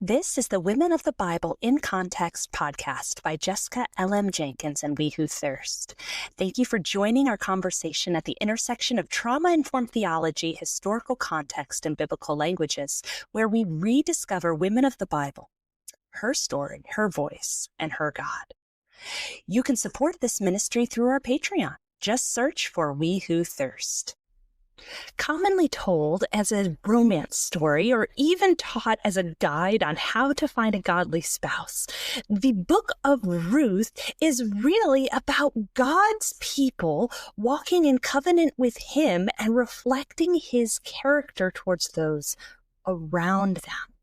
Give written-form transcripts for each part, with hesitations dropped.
This is the Women of the Bible in Context podcast by Jessica L.M. Jenkins and We Who Thirst. Thank you for joining our conversation at the intersection of trauma-informed theology, historical context, and biblical languages, where we rediscover women of the Bible, her story, her voice, and her God. You can support this ministry through our Patreon. Just search for We Who Thirst. Commonly told as a romance story or even taught as a guide on how to find a godly spouse, the book of Ruth is really about God's people walking in covenant with him and reflecting his character towards those around them.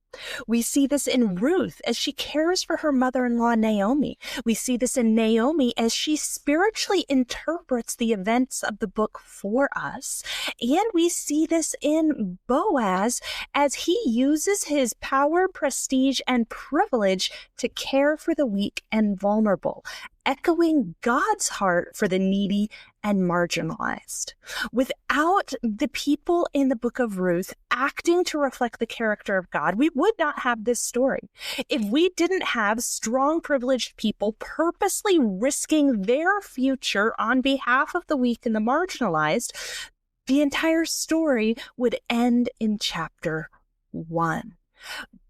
We see this in Ruth as she cares for her mother-in-law, Naomi. We see this in Naomi as she spiritually interprets the events of the book for us. And we see this in Boaz as he uses his power, prestige, and privilege to care for the weak and vulnerable, echoing God's heart for the needy and marginalized. Without the people in the book of Ruth acting to reflect the character of God, we would not have this story. If we didn't have strong, privileged people purposely risking their future on behalf of the weak and the marginalized, the entire story would end in chapter 1.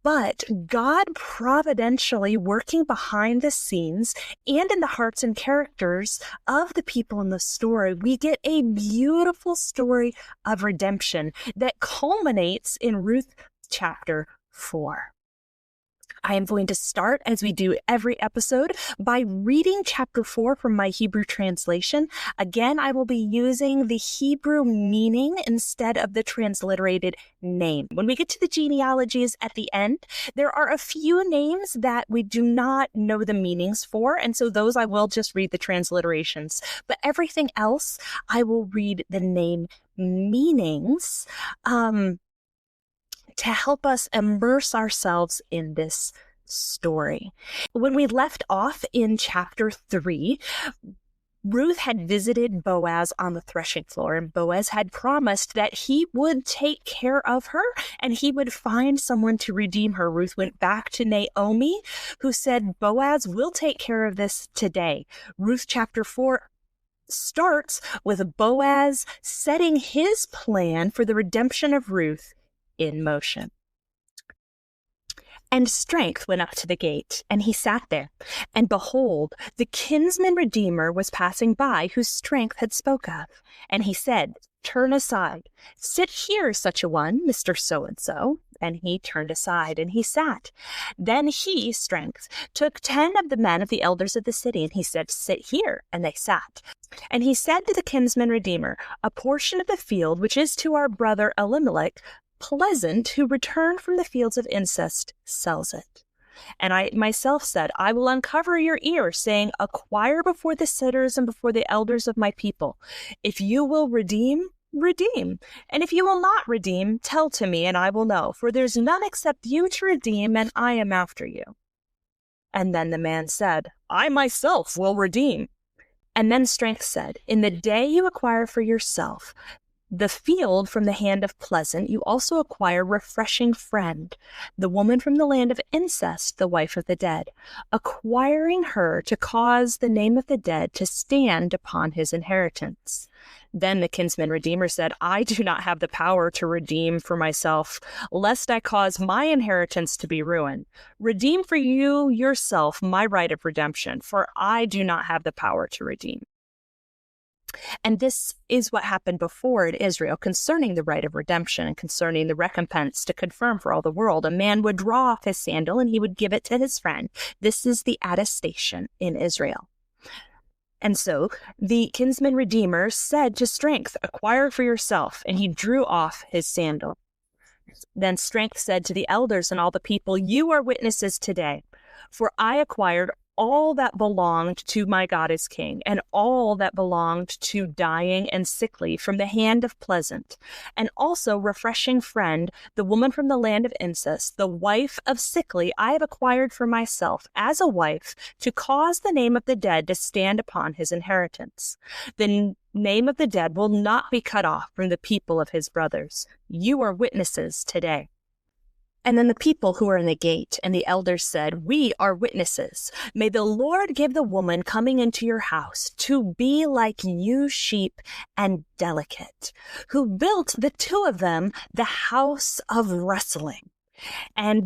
But God providentially working behind the scenes and in the hearts and characters of the people in the story, we get a beautiful story of redemption that culminates in Ruth chapter 4. I am going to start, as we do every episode, by reading chapter 4 from my Hebrew translation. Again, I will be using the Hebrew meaning instead of the transliterated name. When we get to the genealogies at the end, there are a few names that we do not know the meanings for, and so those I will just read the transliterations. But everything else, I will read the name meanings, to help us immerse ourselves in this story. When we left off in chapter 3, Ruth had visited Boaz on the threshing floor, and Boaz had promised that he would take care of her and he would find someone to redeem her. Ruth went back to Naomi, who said, Boaz will take care of this today. Ruth chapter 4 starts with Boaz setting his plan for the redemption of Ruth in motion. And strength went up to the gate, and he sat there. And behold, the kinsman redeemer was passing by, whose strength had spoke of. And he said, turn aside. Sit here, such a one, Mr. So-and-so. And he turned aside, and he sat. Then he, strength, took 10 of the men of the elders of the city, and he said, sit here. And they sat. And he said to the kinsman redeemer, a portion of the field which is to our brother Elimelech, pleasant, who returned from the fields of incest, sells it. And I myself said, I will uncover your ear, saying, acquire before the sitters and before the elders of my people. If you will redeem, redeem. And if you will not redeem, tell to me, and I will know. For there's none except you to redeem, and I am after you. And then the man said, I myself will redeem. And then strength said, in the day you acquire for yourself the field from the hand of pleasant, you also acquire refreshing friend, the woman from the land of incest, the wife of the dead, acquiring her to cause the name of the dead to stand upon his inheritance. Then the kinsman redeemer said, I do not have the power to redeem for myself, lest I cause my inheritance to be ruined. Redeem for you yourself my right of redemption, for I do not have the power to redeem. And this is what happened before in Israel concerning the right of redemption and concerning the recompense to confirm for all the world. A man would draw off his sandal and he would give it to his friend. This is the attestation in Israel. And so the kinsman redeemer said to strength, acquire for yourself. And he drew off his sandal. Then strength said to the elders and all the people, you are witnesses today, for I acquired all that belonged to my God as king, and all that belonged to dying and sickly from the hand of pleasant, and also refreshing friend, the woman from the land of incest, the wife of sickly, I have acquired for myself as a wife to cause the name of the dead to stand upon his inheritance. The name of the dead will not be cut off from the people of his brothers. You are witnesses today. And then the people who were in the gate and the elders said, "We are witnesses. May the Lord give the woman coming into your house to be like you sheep and delicate, who built the two of them the house of wrestling. And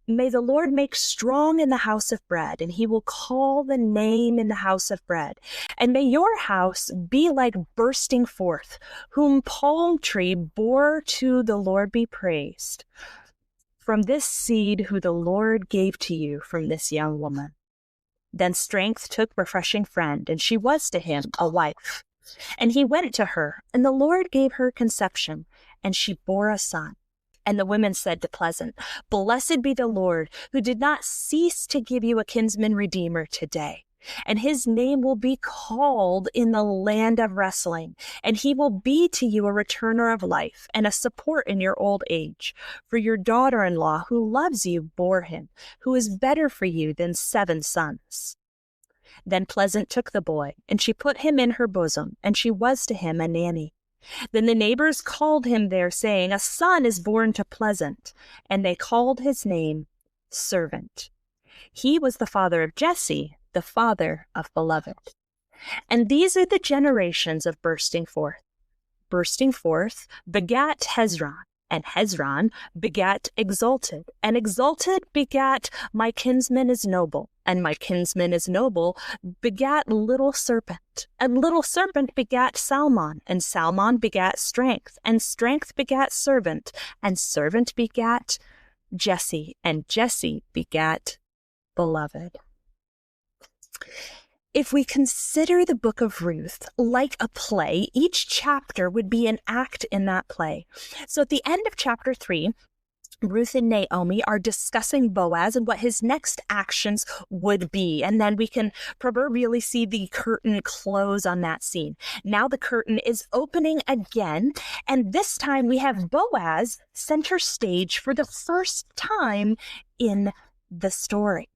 may the Lord make strong in the house of bread, and he will call the name in the house of bread. And may your house be like bursting forth, whom palm tree bore to the Lord be praised. From this seed who the Lord gave to you from this young woman." Then strength took refreshing friend, and she was to him a wife. And he went to her, and the Lord gave her conception, and she bore a son. And the women said to Pleasant, "Blessed be the Lord, who did not cease to give you a kinsman redeemer today. And his name will be called in the land of wrestling, and he will be to you a returner of life and a support in your old age. For your daughter-in-law, who loves you, bore him, who is better for you than 7 sons. Then Pleasant took the boy, and she put him in her bosom, and she was to him a nanny. Then the neighbors called him there, saying, "A son is born to Pleasant." And they called his name Servant. He was the father of Jesse, the father of Beloved. And these are the generations of Bursting Forth. Bursting Forth begat Hezron, and Hezron begat Exalted, and Exalted begat My kinsman is noble, and My kinsman is noble begat Little Serpent, and Little Serpent begat Salmon, and Salmon begat Strength, and Strength begat Servant, and Servant begat Jesse, and Jesse begat Beloved. If we consider the book of Ruth like a play, each chapter would be an act in that play. So at the end of chapter 3, Ruth and Naomi are discussing Boaz and what his next actions would be. And then we can proverbially see the curtain close on that scene. Now the curtain is opening again. And this time we have Boaz center stage for the first time in the story.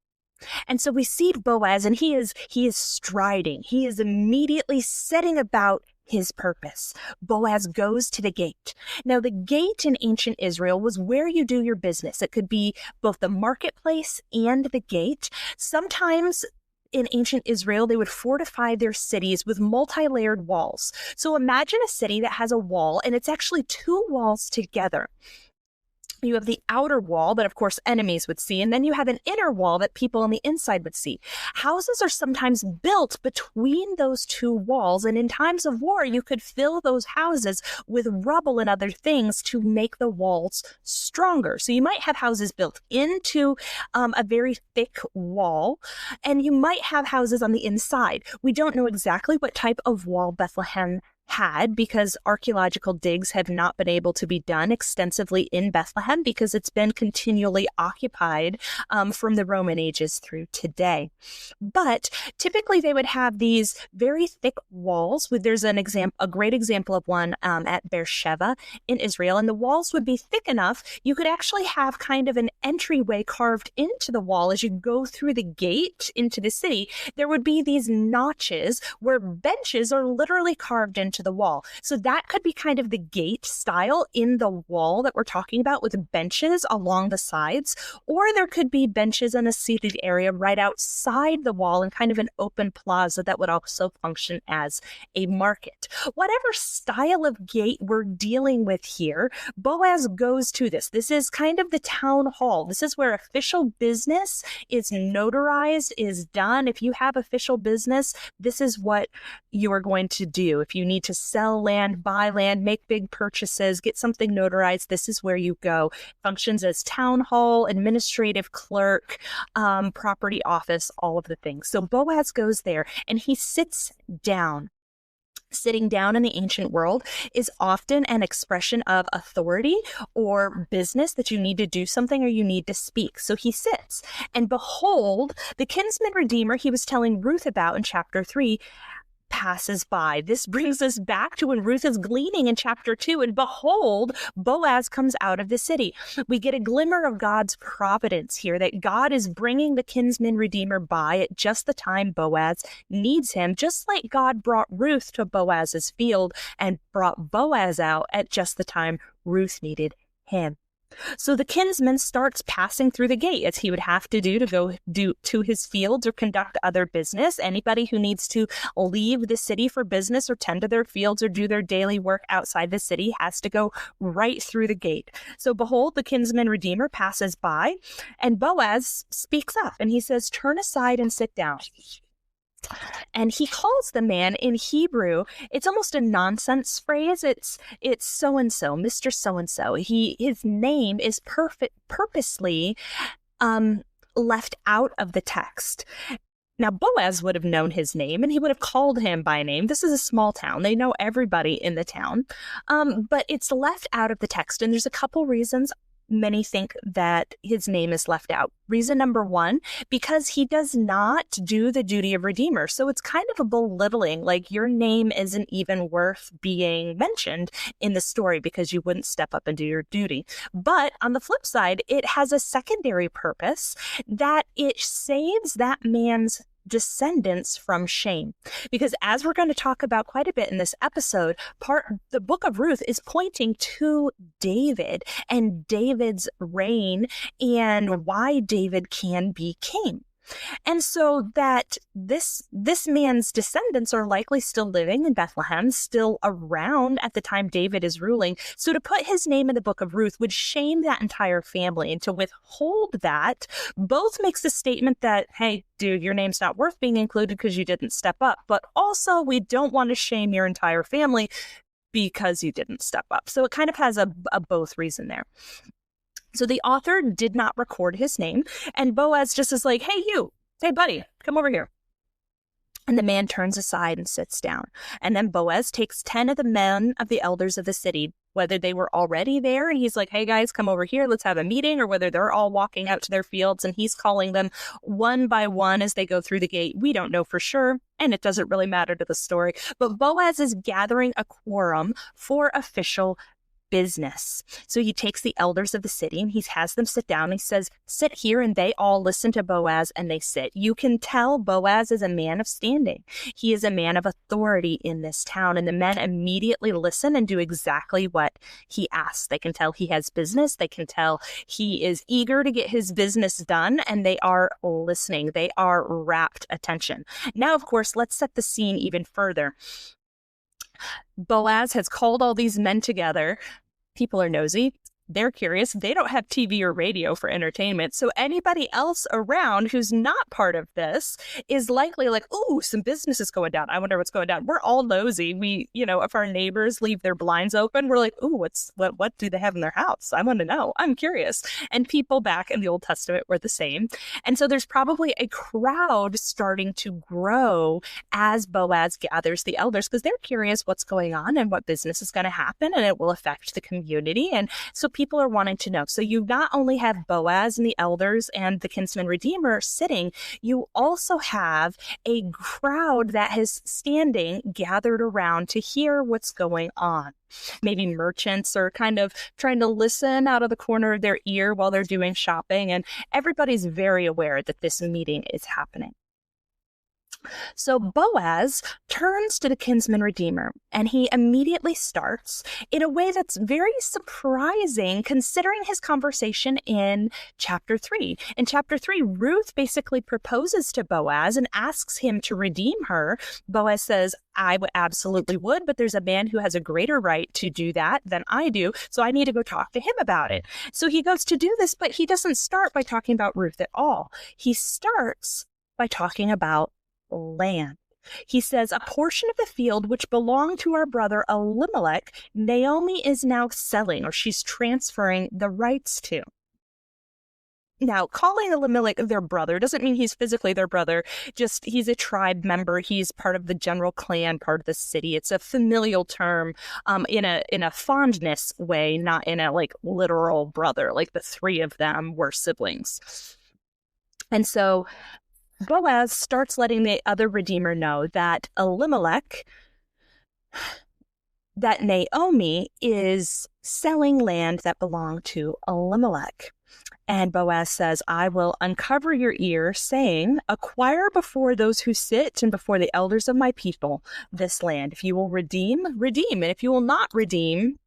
And so we see Boaz, and he is striding. He is immediately setting about his purpose. Boaz goes to the gate. Now, the gate in ancient Israel was where you do your business. It could be both the marketplace and the gate. Sometimes in ancient Israel, they would fortify their cities with multi-layered walls. So imagine a city that has a wall, and it's actually 2 walls together. You have the outer wall that, of course, enemies would see, and then you have an inner wall that people on the inside would see. Houses are sometimes built between those 2 walls, and in times of war, you could fill those houses with rubble and other things to make the walls stronger. So you might have houses built into a very thick wall, and you might have houses on the inside. We don't know exactly what type of wall Bethlehem had, because archaeological digs have not been able to be done extensively in Bethlehem because it's been continually occupied from the Roman ages through today. But typically they would have these very thick walls. There's a great example of one at Beersheba in Israel, and the walls would be thick enough you could actually have kind of an entryway carved into the wall as you go through the gate into the city. There would be these notches where benches are literally carved into the wall. So that could be kind of the gate style in the wall that we're talking about, with benches along the sides, or there could be benches in a seated area right outside the wall in kind of an open plaza that would also function as a market. Whatever style of gate we're dealing with here, Boaz goes to this. This is kind of the town hall. This is where official business is notarized, is done. If you have official business, this is what you are going to do. If you need to sell land, buy land, make big purchases, get something notarized, this is where you go. Functions as town hall, administrative clerk, property office, all of the things. So Boaz goes there and he sits down. Sitting down in the ancient world is often an expression of authority or business, that you need to do something or you need to speak. So he sits, and behold, the kinsman redeemer he was telling Ruth about in chapter 3 passes by. This brings us back to when Ruth is gleaning in chapter 2, and behold, Boaz comes out of the city. We get a glimmer of God's providence here, that God is bringing the kinsman redeemer by at just the time Boaz needs him, just like God brought Ruth to Boaz's field and brought Boaz out at just the time Ruth needed him. So the kinsman starts passing through the gate, as he would have to do to go to his fields or conduct other business. Anybody who needs to leave the city for business or tend to their fields or do their daily work outside the city has to go right through the gate. So behold, the kinsman redeemer passes by, and Boaz speaks up and he says, "Turn aside and sit down." And he calls the man in Hebrew. It's almost a nonsense phrase. It's so-and-so, Mr. So-and-so. His name is purposely left out of the text. Now, Boaz would have known his name, and he would have called him by name. This is a small town. They know everybody in the town. But it's left out of the text, and there's a couple reasons many think that his name is left out. Reason number one, because he does not do the duty of redeemer. So it's kind of a belittling, like your name isn't even worth being mentioned in the story because you wouldn't step up and do your duty. But on the flip side, it has a secondary purpose that it saves that man's descendants from shame. Because as we're going to talk about quite a bit in this episode, the book of Ruth is pointing to David and David's reign and why David can be king. And so that this man's descendants are likely still living in Bethlehem, still around at the time David is ruling. So to put his name in the book of Ruth would shame that entire family. And to withhold that both makes the statement that, hey, dude, your name's not worth being included because you didn't step up. But also we don't want to shame your entire family because you didn't step up. So it kind of has a both reason there. So the author did not record his name, and Boaz just is like, hey buddy, come over here. And the man turns aside and sits down. And then Boaz takes 10 of the men of the elders of the city, whether they were already there, and he's like, hey guys, come over here, let's have a meeting, or whether they're all walking out to their fields, and he's calling them one by one as they go through the gate. We don't know for sure, and it doesn't really matter to the story. But Boaz is gathering a quorum for official business. So he takes the elders of the city and he has them sit down. He says, sit here, and they all listen to Boaz and they sit. You can tell Boaz is a man of standing. He is a man of authority in this town, and the men immediately listen and do exactly what he asks. They can tell he has business. They can tell he is eager to get his business done, and they are listening. They are rapt attention. Now, of course, let's set the scene even further. Boaz has called all these men together. People are nosy. They're curious. They don't have TV or radio for entertainment. So anybody else around who's not part of this is likely like, ooh, some business is going down. I wonder what's going down. We're all nosy. We, if our neighbors leave their blinds open, we're like, ooh, what do they have in their house? I want to know. I'm curious. And people back in the Old Testament were the same. And so there's probably a crowd starting to grow as Boaz gathers the elders because they're curious what's going on and what business is going to happen, and it will affect the community. And so people are wanting to know. So you not only have Boaz and the elders and the kinsman redeemer sitting, you also have a crowd that is standing gathered around to hear what's going on. Maybe merchants are kind of trying to listen out of the corner of their ear while they're doing shopping, and everybody's very aware that this meeting is happening. So Boaz turns to the kinsman redeemer, and he immediately starts in a way that's very surprising considering his conversation in chapter 3. In chapter 3, Ruth basically proposes to Boaz and asks him to redeem her. Boaz says, I absolutely would, but there's a man who has a greater right to do that than I do, so I need to go talk to him about it. So he goes to do this, but he doesn't start by talking about Ruth at all. He starts by talking about land. He says, a portion of the field which belonged to our brother Elimelech, Naomi is now selling, or she's transferring the rights to. Now, calling Elimelech their brother doesn't mean he's physically their brother, just he's a tribe member. He's part of the general clan, part of the city. It's a familial term in a fondness way, not in a literal brother, like the three of them were siblings. And so Boaz starts letting the other redeemer know that that Naomi is selling land that belonged to Elimelech. And Boaz says, I will uncover your ear, saying, acquire before those who sit and before the elders of my people this land. If you will redeem, redeem. And if you will not redeem,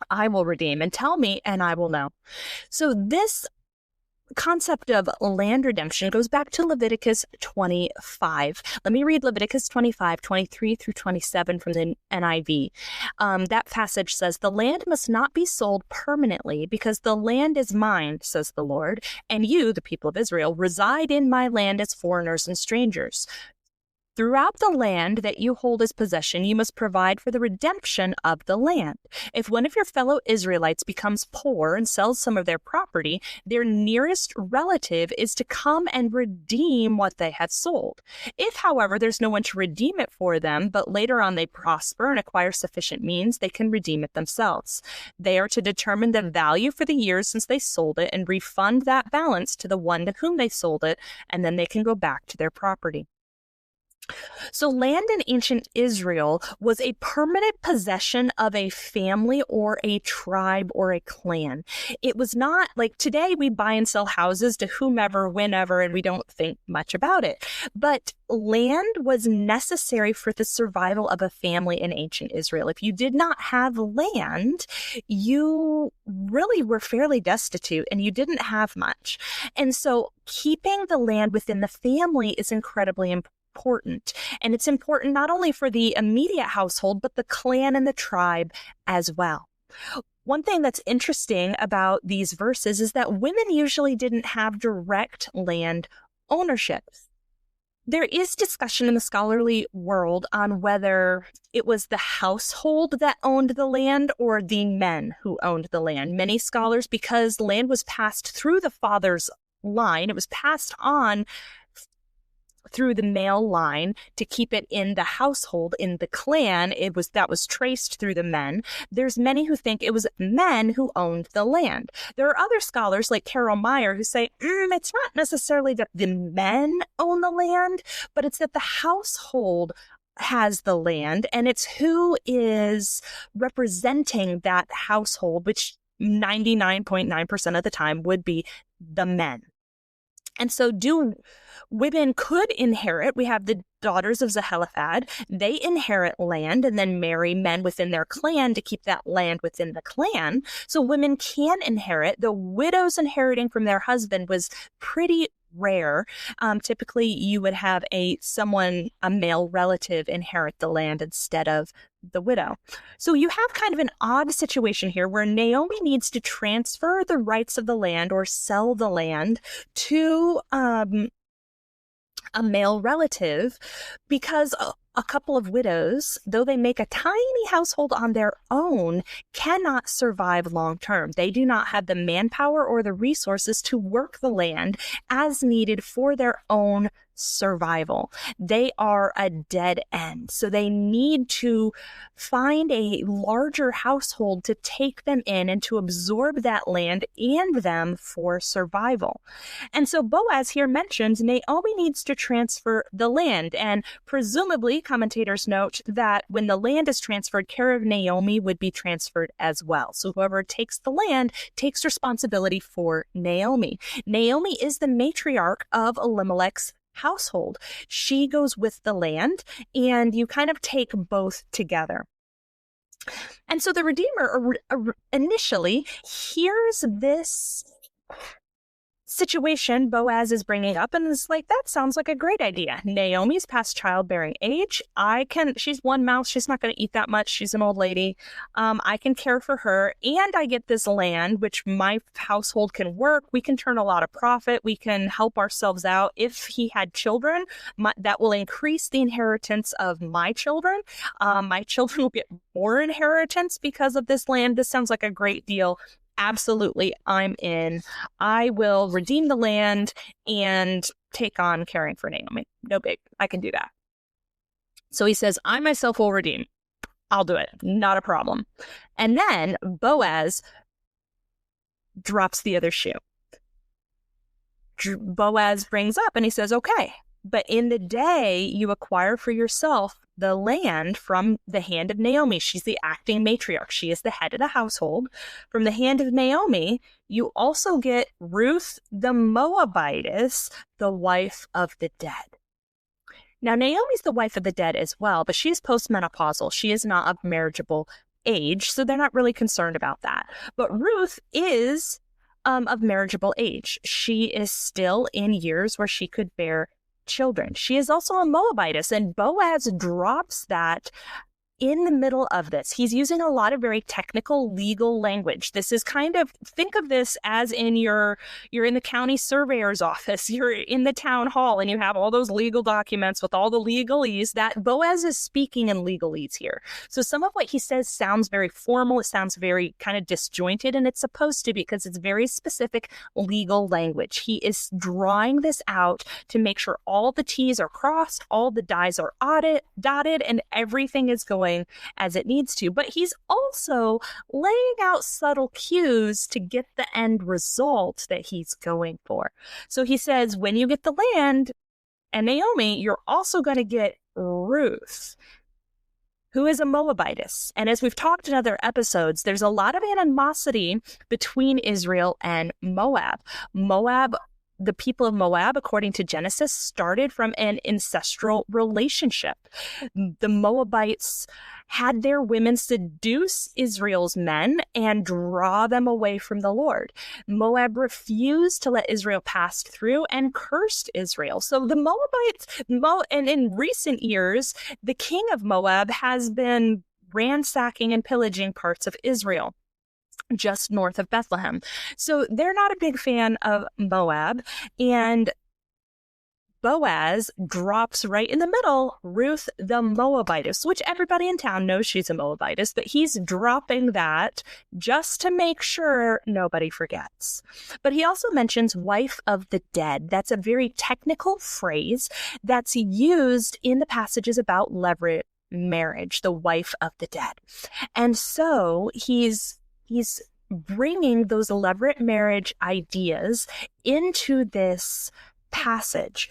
I will redeem, and tell me, and I will know. So this concept of land redemption goes back to Leviticus 25. Let me read Leviticus 25, 23 through 27 from the NIV. That passage says, "The land must not be sold permanently, because the land is mine, says the Lord, and you, the people of Israel, reside in my land as foreigners and strangers. Throughout the land that you hold as possession, you must provide for the redemption of the land. If one of your fellow Israelites becomes poor and sells some of their property, their nearest relative is to come and redeem what they have sold. If, however, there's no one to redeem it for them, but later on they prosper and acquire sufficient means, they can redeem it themselves. They are to determine the value for the years since they sold it and refund that balance to the one to whom they sold it, and then they can go back to their property." So land in ancient Israel was a permanent possession of a family or a tribe or a clan. It was not like today we buy and sell houses to whomever, whenever, and we don't think much about it. But land was necessary for the survival of a family in ancient Israel. If you did not have land, you really were fairly destitute and you didn't have much. And so keeping the land within the family is incredibly important. And it's important not only for the immediate household, but the clan and the tribe as well. One thing that's interesting about these verses is that women usually didn't have direct land ownership. There is discussion in the scholarly world on whether it was the household that owned the land or the men who owned the land. Many scholars, because land was passed through the father's line, it was passed on through the male line to keep it in the household, in the clan. That was traced through the men. There's many who think it was men who owned the land. There are other scholars like Carol Meyer who say it's not necessarily that the men own the land, but it's that the household has the land, and it's who is representing that household, which 99.9% of the time would be the men. And so women could inherit. We have the daughters of Zelophehad. They inherit land and then marry men within their clan to keep that land within the clan. So women can inherit. The widows inheriting from their husband was pretty rare. Typically, you would have a male relative inherit the land instead of the widow. So you have kind of an odd situation here where Naomi needs to transfer the rights of the land or sell the land to a male relative, because a couple of widows, though they make a tiny household on their own, cannot survive long term. They do not have the manpower or the resources to work the land as needed for their own survival. They are a dead end. So they need to find a larger household to take them in and to absorb that land and them for survival. And so Boaz here mentions Naomi needs to transfer the land, and presumably commentators note that when the land is transferred, care of Naomi would be transferred as well. So whoever takes the land takes responsibility for Naomi. Naomi is the matriarch of Elimelech's household. She goes with the land, and you kind of take both together. And so the Redeemer initially hears this situation Boaz is bringing up and is like, that sounds like a great idea. Naomi's past childbearing age. She's one mouth. She's not going to eat that much. She's an old lady. I can care for her, and I get this land, which my household can work. We can turn a lot of profit. We can help ourselves out. If he had children, that will increase the inheritance of my children. My children will get more inheritance because of this land. This sounds like a great deal. Absolutely, I'm in. I will redeem the land and take on caring for Naomi. No big. I can do that. So he says, I myself will redeem. I'll do it. Not a problem. And then Boaz drops the other shoe. Boaz brings up and he says, okay, but in the day you acquire for yourself the land from the hand of Naomi. She's the acting matriarch. She is the head of the household. From the hand of Naomi, you also get Ruth the Moabitess, the wife of the dead. Now, Naomi's the wife of the dead as well, but she's postmenopausal. She is not of marriageable age, so they're not really concerned about that. But Ruth is of marriageable age. She is still in years where she could bear children. She is also a Moabitess, and Boaz drops that in the middle of this. He's using a lot of very technical legal language. This is kind of, think of this as in you're in the county surveyor's office, you're in the town hall, and you have all those legal documents with all the legalese. That Boaz is speaking in legalese here. So some of what he says sounds very formal. It sounds very kind of disjointed, and it's supposed to be because it's very specific legal language. He is drawing this out to make sure all the T's are crossed, all the I's are dotted, and everything is going as it needs to. But he's also laying out subtle cues to get the end result that he's going for. So he says, when you get the land and Naomi, you're also going to get Ruth, who is a Moabitess. And as we've talked in other episodes, there's a lot of animosity between Israel and Moab. The people of Moab, according to Genesis, started from an ancestral relationship. The Moabites had their women seduce Israel's men and draw them away from the Lord. Moab refused to let Israel pass through and cursed Israel. So the Moabites, and in recent years, the king of Moab has been ransacking and pillaging parts of Israel just north of Bethlehem. So they're not a big fan of Moab, and Boaz drops right in the middle Ruth the Moabitess, which everybody in town knows she's a Moabitess, but he's dropping that just to make sure nobody forgets. But he also mentions wife of the dead. That's a very technical phrase that's used in the passages about levirate marriage, the wife of the dead. And so he's bringing those levirate marriage ideas into this passage.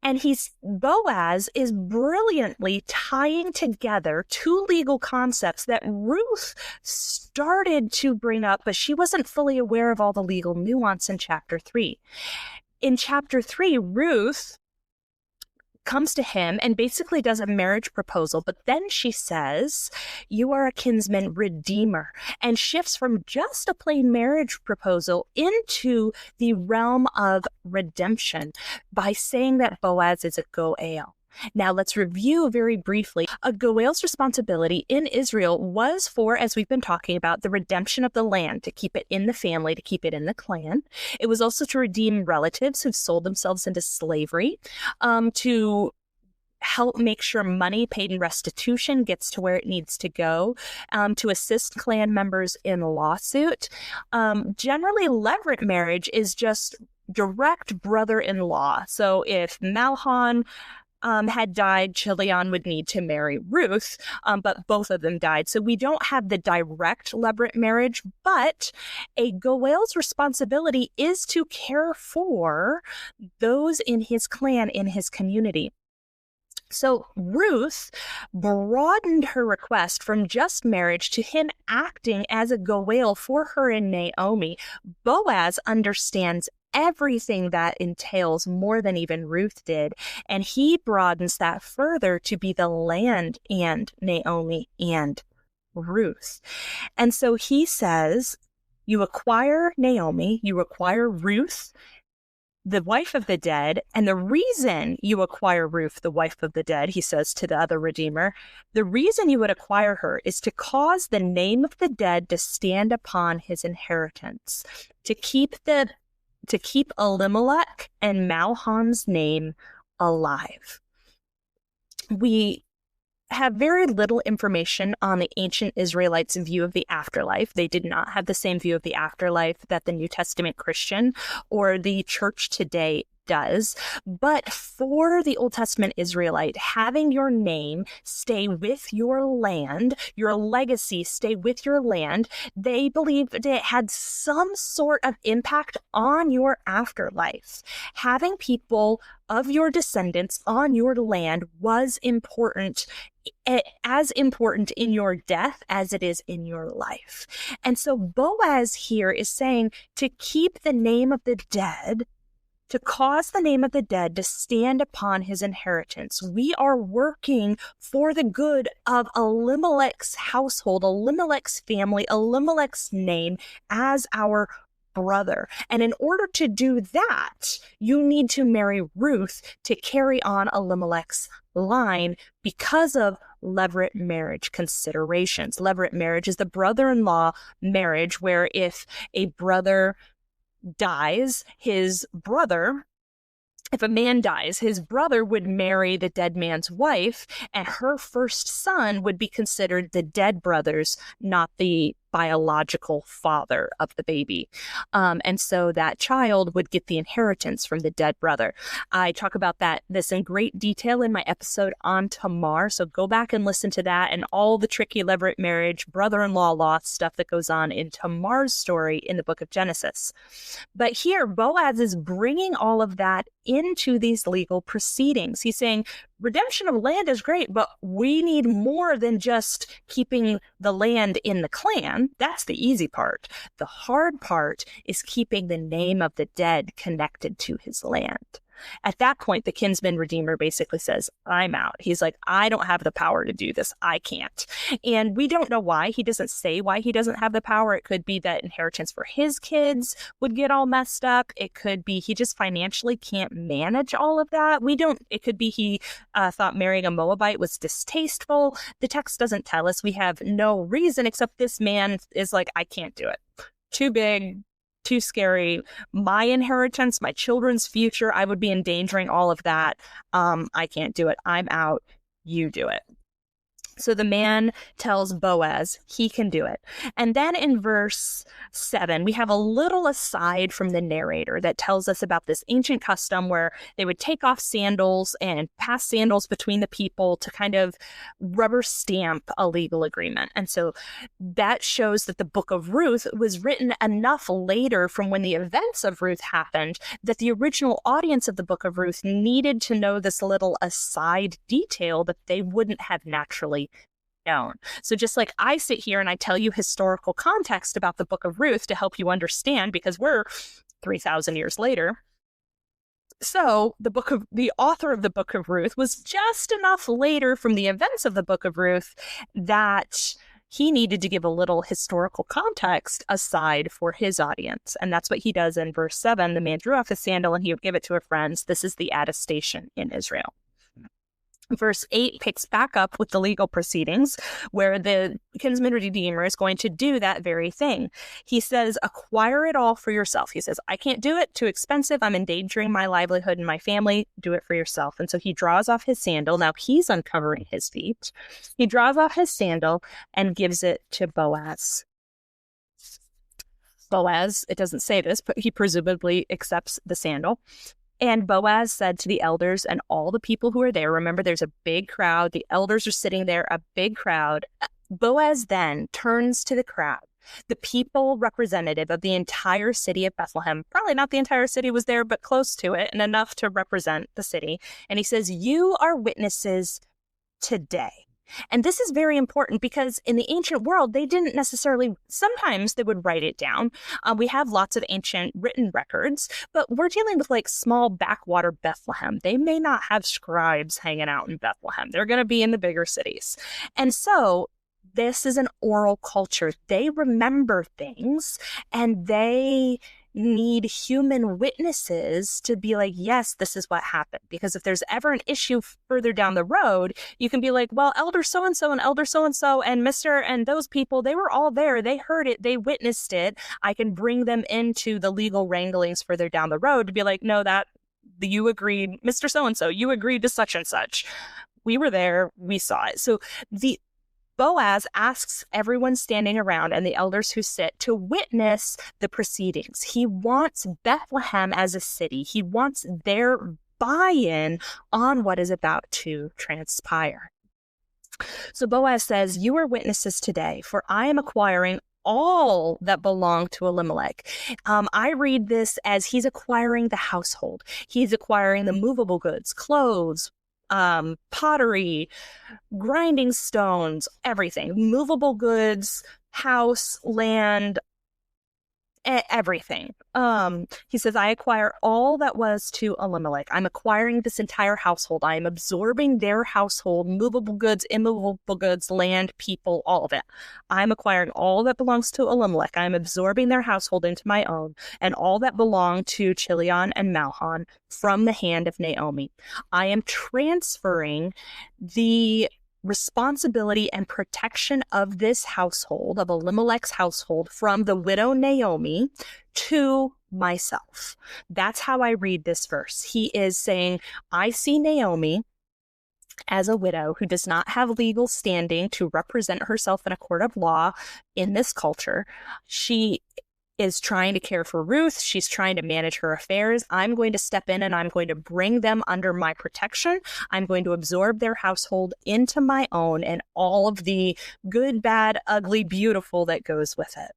And Boaz is brilliantly tying together two legal concepts that Ruth started to bring up, but she wasn't fully aware of all the legal nuance in chapter 3. In chapter 3, Ruth comes to him and basically does a marriage proposal, but then she says, you are a kinsman redeemer, and shifts from just a plain marriage proposal into the realm of redemption by saying that Boaz is a goel. Now let's review very briefly. A goel's responsibility in Israel was for, as we've been talking about, the redemption of the land, to keep it in the family, to keep it in the clan. It was also to redeem relatives who've sold themselves into slavery, to help make sure money paid in restitution gets to where it needs to go, to assist clan members in a lawsuit. Generally, levirate marriage is just direct brother-in-law. So if Malhan had died, Chilion would need to marry Ruth, but both of them died. So we don't have the direct levirate marriage, but a goel's responsibility is to care for those in his clan, in his community. So Ruth broadened her request from just marriage to him acting as a goel for her and Naomi. Boaz understands everything that entails more than even Ruth did, and he broadens that further to be the land and Naomi and Ruth. And so he says, you acquire Naomi, you acquire Ruth, the wife of the dead, and the reason you acquire Ruth, the wife of the dead, he says to the other redeemer, the reason you would acquire her is to cause the name of the dead to stand upon his inheritance, to keep Elimelech and Malhan's name alive. We have very little information on the ancient Israelites' view of the afterlife. They did not have the same view of the afterlife that the New Testament Christian or the church today does. But for the Old Testament Israelite, having your name stay with your land, your legacy stay with your land, they believed that it had some sort of impact on your afterlife. Having people of your descendants on your land was important, as important in your death as it is in your life. And so Boaz here is saying to keep the name of the dead, to cause the name of the dead to stand upon his inheritance. We are working for the good of Elimelech's household, Elimelech's family, Elimelech's name as our brother. And in order to do that, you need to marry Ruth to carry on Elimelech's line because of leverite marriage considerations. Leverite marriage is the brother-in-law marriage where if a brother dies, if a man dies, his brother would marry the dead man's wife, and her first son would be considered the dead brother's, not the biological father of the baby. And so that child would get the inheritance from the dead brother. I talk about this in great detail in my episode on Tamar. So go back and listen to that and all the tricky leverite marriage, brother-in-law law stuff that goes on in Tamar's story in the book of Genesis. But here, Boaz is bringing all of that into these legal proceedings. He's saying, redemption of land is great, but we need more than just keeping the land in the clan. That's the easy part. The hard part is keeping the name of the dead connected to his land. At that point, the kinsman redeemer basically says, I'm out. He's like, I don't have the power to do this. I can't. And we don't know why. He doesn't say why he doesn't have the power. It could be that inheritance for his kids would get all messed up. It could be he just financially can't manage all of that. It could be he thought marrying a Moabite was distasteful. The text doesn't tell us. We have no reason except this man is like, I can't do it. Too big. Too scary. My inheritance, my children's future, I would be endangering all of that. I can't do it. I'm out. You do it. So the man tells Boaz he can do it. And then in verse 7, we have a little aside from the narrator that tells us about this ancient custom where they would take off sandals and pass sandals between the people to kind of rubber stamp a legal agreement. And so that shows that the book of Ruth was written enough later from when the events of Ruth happened that the original audience of the book of Ruth needed to know this little aside detail that they wouldn't have naturally known. So just like I sit here and I tell you historical context about the book of Ruth to help you understand, because we're 3,000 years later. So the author of the book of Ruth was just enough later from the events of the book of Ruth that he needed to give a little historical context aside for his audience. And that's what he does in verse 7. The man drew off his sandal and he would give it to her friends. This is the attestation in Israel. Verse 8 picks back up with the legal proceedings where the kinsman redeemer is going to do that very thing. He says, acquire it all for yourself. He says, I can't do it. Too expensive. I'm endangering my livelihood and my family. Do it for yourself. And so he draws off his sandal. Now he's uncovering his feet. He draws off his sandal and gives it to Boaz. Boaz, it doesn't say this, but he presumably accepts the sandal. And Boaz said to the elders and all the people who are there, remember, there's a big crowd. The elders are sitting there, a big crowd. Boaz then turns to the crowd, the people representative of the entire city of Bethlehem. Probably not the entire city was there, but close to it and enough to represent the city. And he says, you are witnesses today. And this is very important because in the ancient world, they didn't necessarily, sometimes they would write it down. We have lots of ancient written records, but we're dealing with like small backwater Bethlehem. They may not have scribes hanging out in Bethlehem. They're going to be in the bigger cities. And so this is an oral culture. They remember things and they need human witnesses to be like, yes, this is what happened. Because if there's ever an issue further down the road, you can be like, well, elder so-and-so and elder so-and-so and Mr. and those people, they were all there. They heard it. They witnessed it. I can bring them into the legal wranglings further down the road to be like, no, you agreed, Mr. So-and-so, you agreed to such and such. We were there. We saw it. So Boaz asks everyone standing around and the elders who sit to witness the proceedings. He wants Bethlehem as a city. He wants their buy-in on what is about to transpire. So Boaz says, you are witnesses today, for I am acquiring all that belong to Elimelech. I read this as he's acquiring the household. He's acquiring the movable goods, clothes, pottery, grinding stones, everything, movable goods, house, land, everything. He says, I acquire all that was to Elimelech. I'm acquiring this entire household. I am absorbing their household, movable goods, immovable goods, land, people, all of it. I'm acquiring all that belongs to Elimelech. I'm absorbing their household into my own, and all that belonged to Chilion and Mahlon from the hand of Naomi. I am transferring the responsibility and protection of this household, of Elimelech's household, from the widow Naomi to myself. That's how I read this verse. He is saying, I see Naomi as a widow who does not have legal standing to represent herself in a court of law in this culture. She is trying to care for Ruth. She's trying to manage her affairs. I'm going to step in and I'm going to bring them under my protection. I'm going to absorb their household into my own and all of the good, bad, ugly, beautiful that goes with it.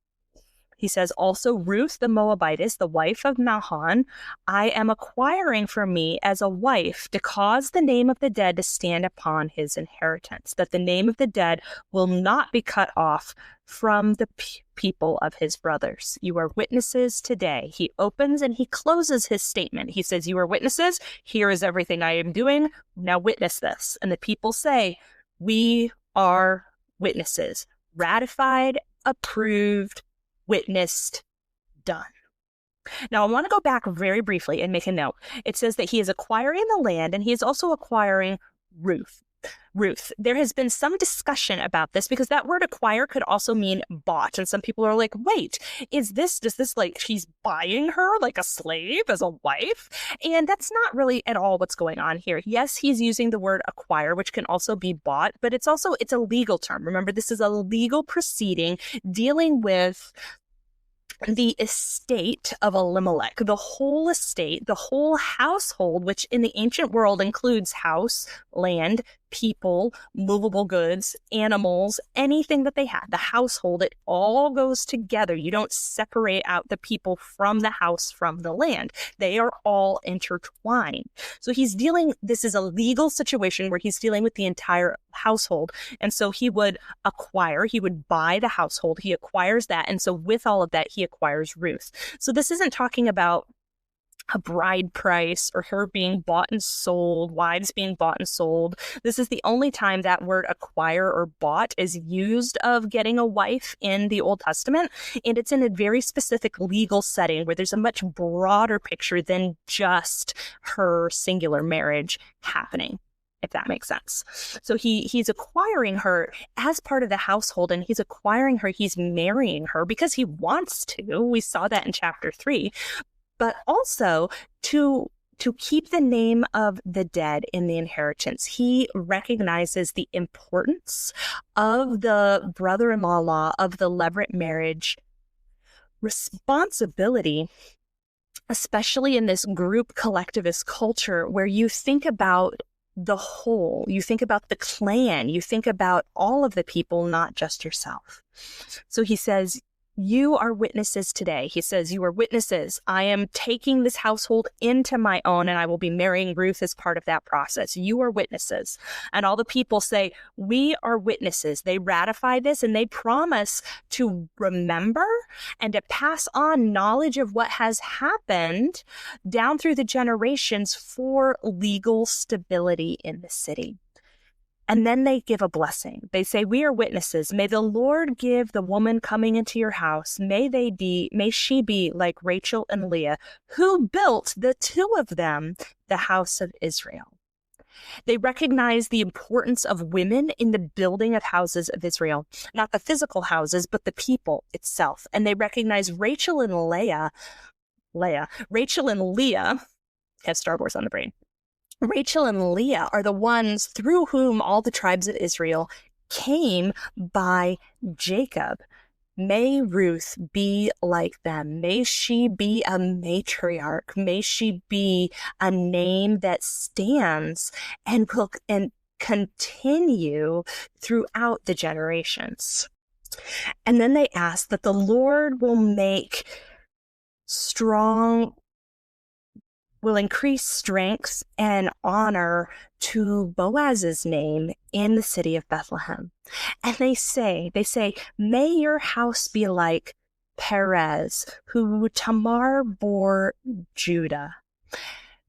He says, also Ruth the Moabitess, the wife of Mahlon, I am acquiring for me as a wife to cause the name of the dead to stand upon his inheritance, that the name of the dead will not be cut off from the people of his brothers. You are witnesses today. He opens and he closes his statement. He says, you are witnesses. Here is everything I am doing. Now witness this. And the people say, we are witnesses. Ratified, approved, witnessed, done. Now, I want to go back very briefly and make a note. It says that he is acquiring the land and he is also acquiring Ruth. There has been some discussion about this because that word acquire could also mean bought. And some people are like, wait, does this like he's buying her like a slave as a wife? And that's not really at all what's going on here. Yes, he's using the word acquire, which can also be bought, but it's a legal term. Remember, this is a legal proceeding dealing with the estate of Elimelech, the whole estate, the whole household, which in the ancient world includes house, land, people, movable goods, animals, anything that they had, the household, it all goes together. You don't separate out the people from the house, from the land. They are all intertwined. So this is a legal situation where he's dealing with the entire household. And so he would buy the household. He acquires that. And so with all of that, he acquires Ruth. So this isn't talking about a bride price or her being bought and sold, wives being bought and sold. This is the only time that word acquire or bought is used of getting a wife in the Old Testament. And it's in a very specific legal setting where there's a much broader picture than just her singular marriage happening, if that makes sense. So he's acquiring her as part of the household, and he's marrying her because he wants to. We saw that in chapter 3. But also to keep the name of the dead in the inheritance. He recognizes the importance of the brother-in-law law, of the leverite marriage responsibility, especially in this group collectivist culture where you think about the whole, you think about the clan, you think about all of the people, not just yourself. So he says, you are witnesses today. He says, you are witnesses. I am taking this household into my own, and I will be marrying Ruth as part of that process. You are witnesses. And all the people say, we are witnesses. They ratify this and they promise to remember and to pass on knowledge of what has happened down through the generations for legal stability in the city. And then they give a blessing. They say, we are witnesses. May the Lord give the woman coming into your house. May she be like Rachel and Leah, who built, the two of them, the house of Israel. They recognize the importance of women in the building of houses of Israel, not the physical houses, but the people itself. And they recognize Rachel and Leah, have Star Wars on the brain. Rachel and Leah are the ones through whom all the tribes of Israel came by Jacob. May Ruth be like them. May she be a matriarch. May she be a name that stands and will continue throughout the generations. And then they ask that the Lord will increase strength and honor to Boaz's name in the city of Bethlehem. And they say, may your house be like Perez, who Tamar bore Judah.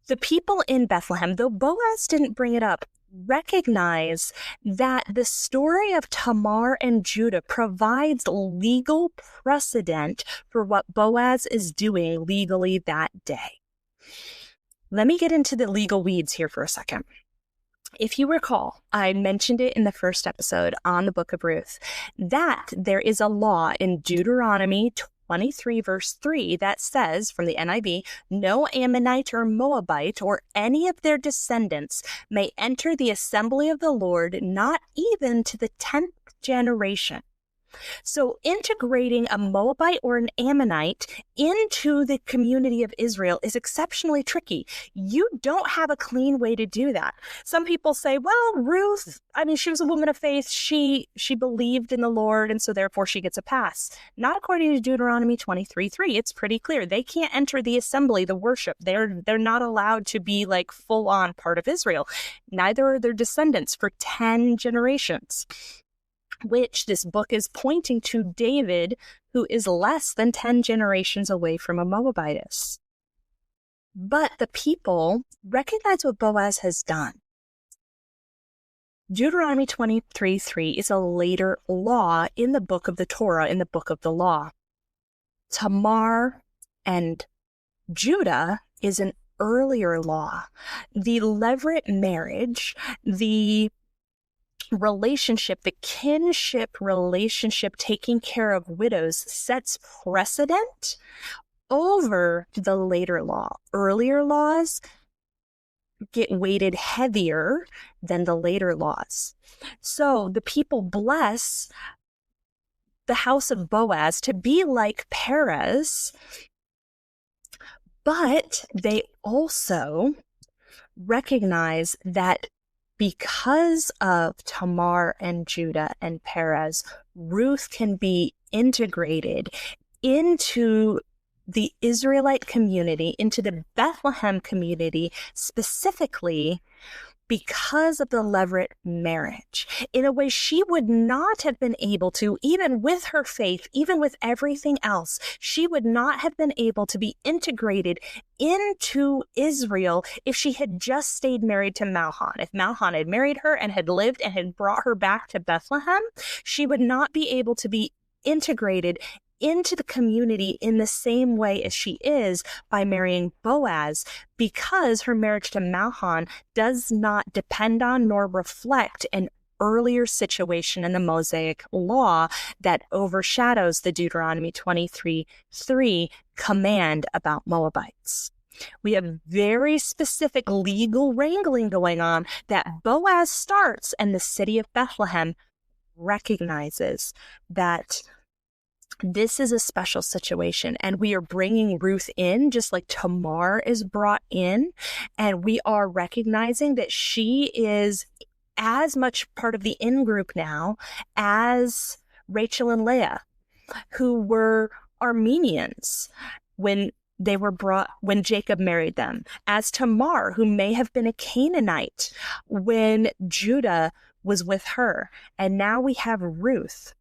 The people in Bethlehem, though Boaz didn't bring it up, recognize that the story of Tamar and Judah provides legal precedent for what Boaz is doing legally that day. Let me get into the legal weeds here for a second. If you recall, I mentioned it in the first episode on the book of Ruth, that there is a law in Deuteronomy 23 verse 3 that says, from the NIV, no Ammonite or Moabite or any of their descendants may enter the assembly of the Lord, not even to the 10th generation. So integrating a Moabite or an Ammonite into the community of Israel is exceptionally tricky. You don't have a clean way to do that. Some people say, well, Ruth, she was a woman of faith. She believed in the Lord, and so therefore she gets a pass. Not according to Deuteronomy 23:3. It's pretty clear. They can't enter the assembly, the worship. They're not allowed to be like full on part of Israel. Neither are their descendants for 10 generations. Which this book is pointing to David, who is less than 10 generations away from a Moabitess. But the people recognize what Boaz has done. Deuteronomy 23:3 is a later law in the book of the Torah, in the book of the law. Tamar and Judah is an earlier law. The leverite marriage, the relationship, the kinship relationship, taking care of widows, sets precedent over the later law. Earlier laws get weighted heavier than the later laws. So the people bless the house of Boaz to be like Perez, but they also recognize that because of Tamar and Judah and Perez, Ruth can be integrated into the Israelite community, into the Bethlehem community, specifically because of the leverite marriage, in a way she would not have been able to, even with her faith, even with everything else, she would not have been able to be integrated into Israel if she had just stayed married to Mahlon. If Mahlon had married her and had lived and had brought her back to Bethlehem, she would not be able to be integrated into the community in the same way as she is by marrying Boaz, because her marriage to Mahlon does not depend on nor reflect an earlier situation in the Mosaic law that overshadows the Deuteronomy 23:3 command about Moabites. We have very specific legal wrangling going on that Boaz starts, and the city of Bethlehem recognizes that this is a special situation, and we are bringing Ruth in just like Tamar is brought in, and we are recognizing that she is as much part of the in-group now as Rachel and Leah, who were Armenians when Jacob married them, as Tamar, who may have been a Canaanite when Judah was with her. And now we have Ruth,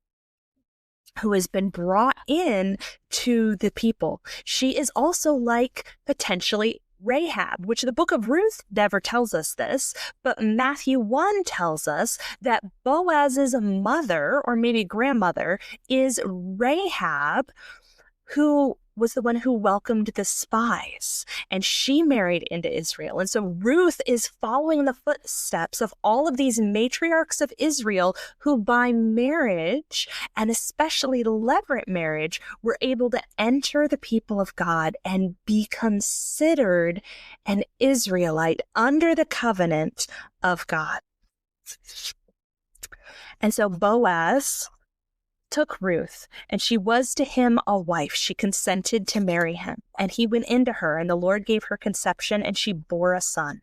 who has been brought in to the people. She is also like potentially Rahab, which the book of Ruth never tells us this, but Matthew 1 tells us that Boaz's mother, or maybe grandmother, is Rahab, who was the one who welcomed the spies, and she married into Israel. And so Ruth is following the footsteps of all of these matriarchs of Israel who by marriage, and especially levirate marriage, were able to enter the people of God and be considered an Israelite under the covenant of God. And so Boaz took Ruth, and she was to him a wife. She consented to marry him, and he went into her, and the Lord gave her conception, and she bore a son.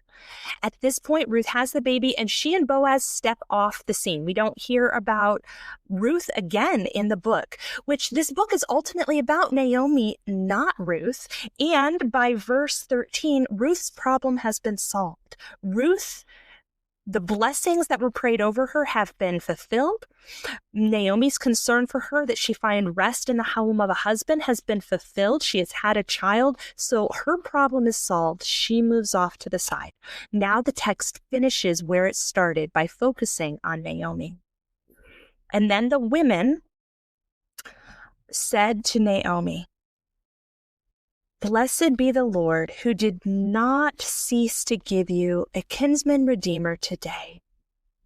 At this point, Ruth has the baby, and she and Boaz step off the scene. We don't hear about Ruth again in the book, which this book is ultimately about Naomi, not Ruth. And by verse 13, Ruth's problem has been solved. Ruth The blessings that were prayed over her have been fulfilled. Naomi's concern for her that she find rest in the home of a husband has been fulfilled. She has had a child, so her problem is solved. She moves off to the side. Now the text finishes where it started by focusing on Naomi. And then the women said to Naomi, "Blessed be the Lord who did not cease to give you a kinsman redeemer today."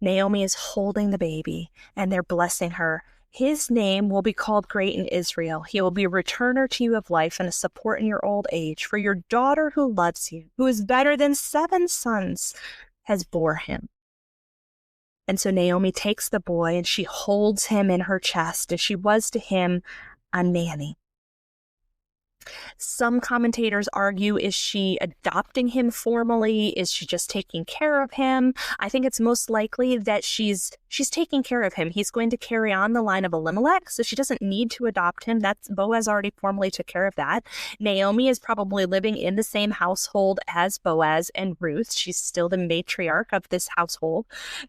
Naomi is holding the baby and they're blessing her. "His name will be called great in Israel. He will be a returner to you of life and a support in your old age. For your daughter who loves you, who is better than 7 sons, has bore him." And so Naomi takes the boy and she holds him in her chest as she was to him a nanny. Some commentators argue, is she adopting him formally? Is she just taking care of him? I think it's most likely that she's taking care of him. He's going to carry on the line of Elimelech, so she doesn't need to adopt him. That's Boaz already formally took care of that. Naomi is probably living in the same household as Boaz and Ruth. She's still the matriarch of this household.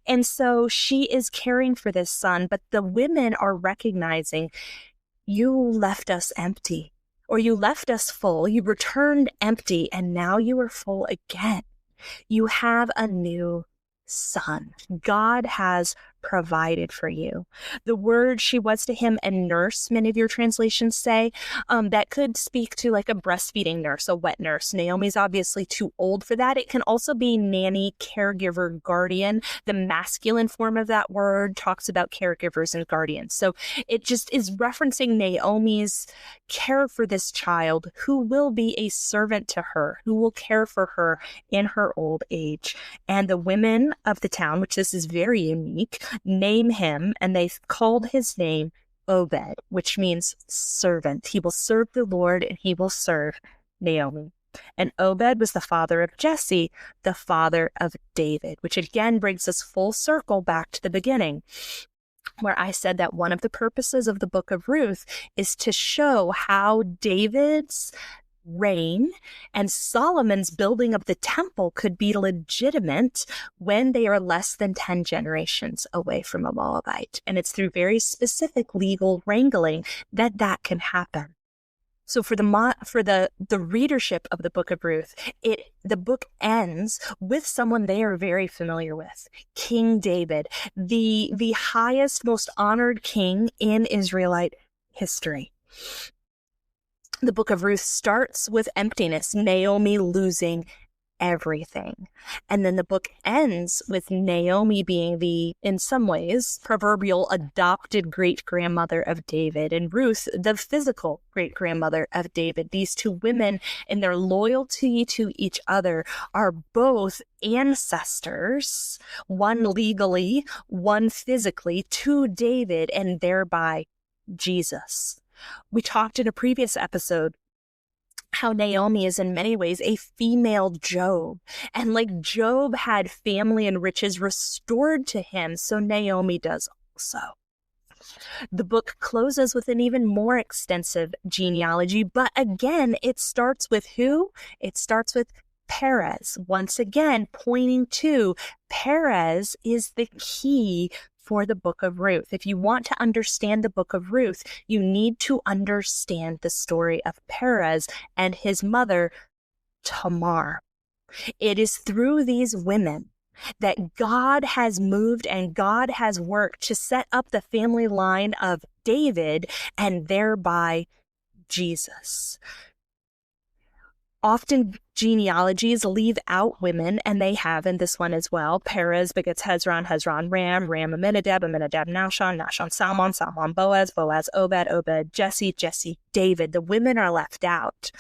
And so she is caring for this son, but the women are recognizing, you left us empty. Or you left us full, you returned empty, and now you are full again. You have a new son. God has provided for you. The word "she was to him a nurse," many of your translations say, that could speak to like a breastfeeding nurse, a wet nurse. Naomi's obviously too old for that. It can also be nanny, caregiver, guardian. The masculine form of that word talks about caregivers and guardians. So it just is referencing Naomi's care for this child who will be a servant to her, who will care for her in her old age. And the women of the town, which this is very unique, name him, and they called his name Obed, which means servant. He will serve the Lord and he will serve Naomi. And Obed was the father of Jesse, the father of David, which again brings us full circle back to the beginning, where I said that one of the purposes of the book of Ruth is to show how David's reign and Solomon's building of the temple could be legitimate when they are less than 10 generations away from a Moabite. And it's through very specific legal wrangling that can happen. So for the readership of the book of Ruth, the book ends with someone they are very familiar with, King David, the highest, most honored king in Israelite history. The book of Ruth starts with emptiness, Naomi losing everything. And then the book ends with Naomi being the, in some ways, proverbial adopted great-grandmother of David, and Ruth, the physical great-grandmother of David. These two women, in their loyalty to each other, are both ancestors, one legally, one physically, to David, and thereby Jesus. We talked in a previous episode how Naomi is in many ways a female Job. And like Job had family and riches restored to him, so Naomi does also. The book closes with an even more extensive genealogy, but again, it starts with who? It starts with Perez, once again pointing to Perez is the key for the book of Ruth. If you want to understand the book of Ruth, you need to understand the story of Perez and his mother, Tamar. It is through these women that God has moved and God has worked to set up the family line of David and thereby Jesus. Often genealogies leave out women, and they have in this one as well. Perez begets Hezron, Hezron Ram, Ram Amminadab, Amminadab Nahshon, Nahshon Salmon, Salmon Boaz, Boaz Obed, Obed Jesse, Jesse David. The women are left out.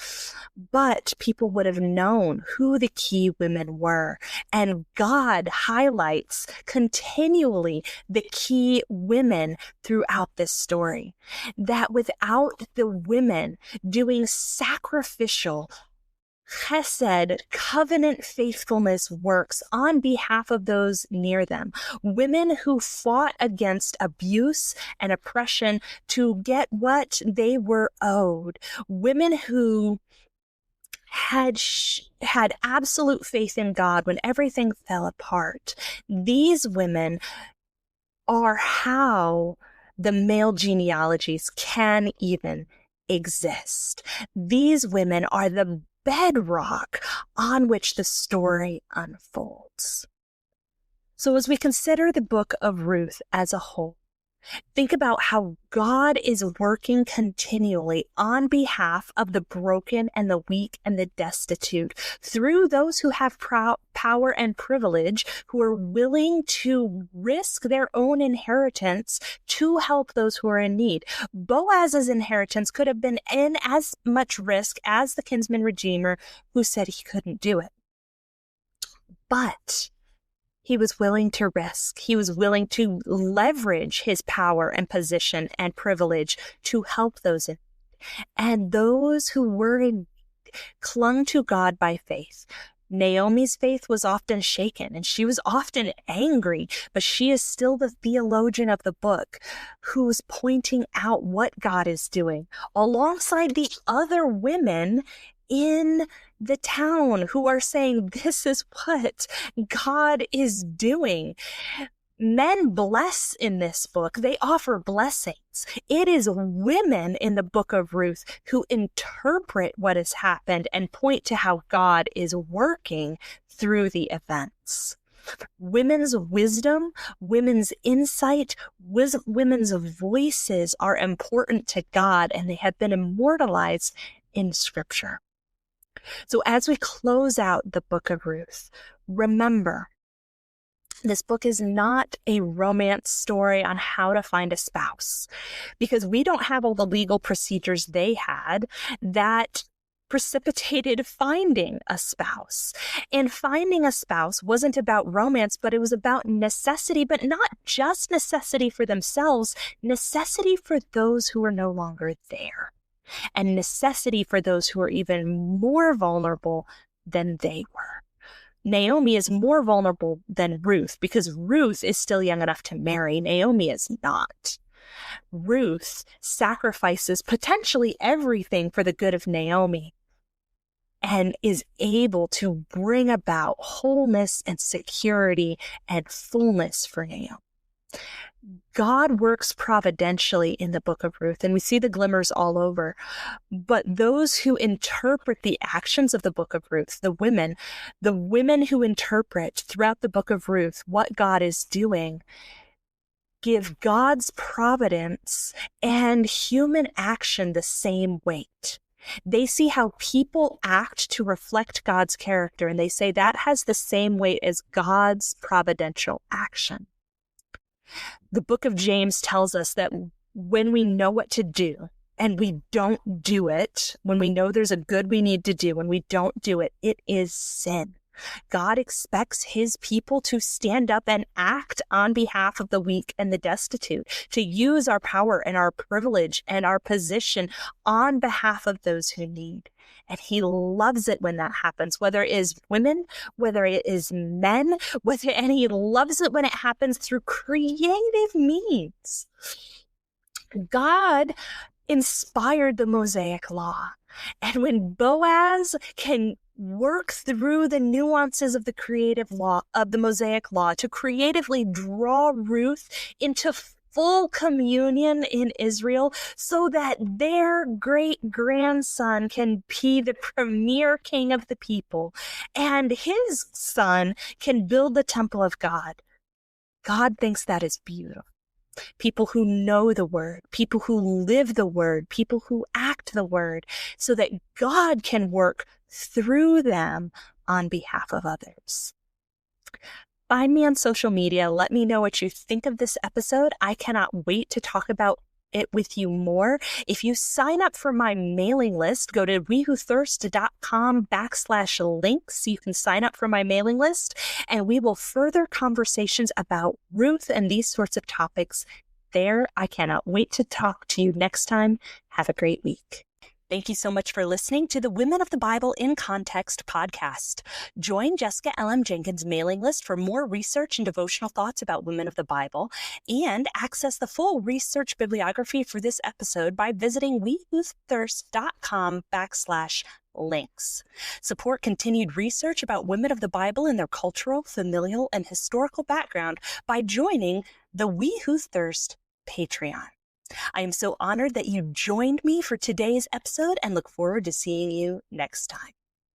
But people would have known who the key women were. And God highlights continually the key women throughout this story. That without the women doing sacrificial chesed, covenant faithfulness works on behalf of those near them. Women who fought against abuse and oppression to get what they were owed. Women who had absolute faith in God when everything fell apart. These women are how the male genealogies can even exist. These women are the bedrock on which the story unfolds. So as we consider the book of Ruth as a whole, think about how God is working continually on behalf of the broken and the weak and the destitute through those who have power and privilege, who are willing to risk their own inheritance to help those who are in need. Boaz's inheritance could have been in as much risk as the kinsman redeemer who said he couldn't do it. But he was willing to risk. He was willing to leverage his power and position and privilege to help those in need. And those who were in need clung to God by faith. Naomi's faith was often shaken and she was often angry, but she is still the theologian of the book who's pointing out what God is doing alongside the other women in the town who are saying, this is what God is doing. Men bless in this book. They offer blessings. It is women in the book of Ruth who interpret what has happened and point to how God is working through the events. Women's wisdom, women's insight, women's voices are important to God, and they have been immortalized in Scripture. So as we close out the book of Ruth, remember, this book is not a romance story on how to find a spouse, because we don't have all the legal procedures they had that precipitated finding a spouse. And finding a spouse wasn't about romance, but it was about necessity, but not just necessity for themselves, necessity for those who are no longer there, and necessity for those who are even more vulnerable than they were. Naomi is more vulnerable than Ruth because Ruth is still young enough to marry. Naomi is not. Ruth sacrifices potentially everything for the good of Naomi and is able to bring about wholeness and security and fullness for Naomi. God works providentially in the book of Ruth, and we see the glimmers all over. But those who interpret the actions of the book of Ruth, the women who interpret throughout the book of Ruth what God is doing, give God's providence and human action the same weight. They see how people act to reflect God's character, and they say that has the same weight as God's providential action. The book of James tells us that when we know what to do and we don't do it, when we know there's a good we need to do and we don't do it, it is sin. God expects his people to stand up and act on behalf of the weak and the destitute, to use our power and our privilege and our position on behalf of those who need. And he loves it when that happens, whether it is women, whether it is men, and he loves it when it happens through creative means. God inspired the Mosaic Law. And when Boaz can work through the nuances of the creative law, of the Mosaic Law, to creatively draw Ruth into full communion in Israel so that their great-grandson can be the premier king of the people and his son can build the temple of God. God thinks that is beautiful. People who know the word, people who live the word, people who act the word, so that God can work through them on behalf of others. Find me on social media. Let me know what you think of this episode. I cannot wait to talk about it with you more. If you sign up for my mailing list, go to wewhothirst.com/links so you can sign up for my mailing list, and we will further conversations about Ruth and these sorts of topics there. I cannot wait to talk to you next time. Have a great week. Thank you so much for listening to the Women of the Bible in Context podcast. Join Jessica L.M. Jenkins' mailing list for more research and devotional thoughts about women of the Bible, and access the full research bibliography for this episode by visiting wewhothirst.com/links. links. Support continued research about women of the Bible and their cultural, familial, and historical background by joining the We Who Thirst Patreon. I am so honored that you joined me for today's episode and look forward to seeing you next time.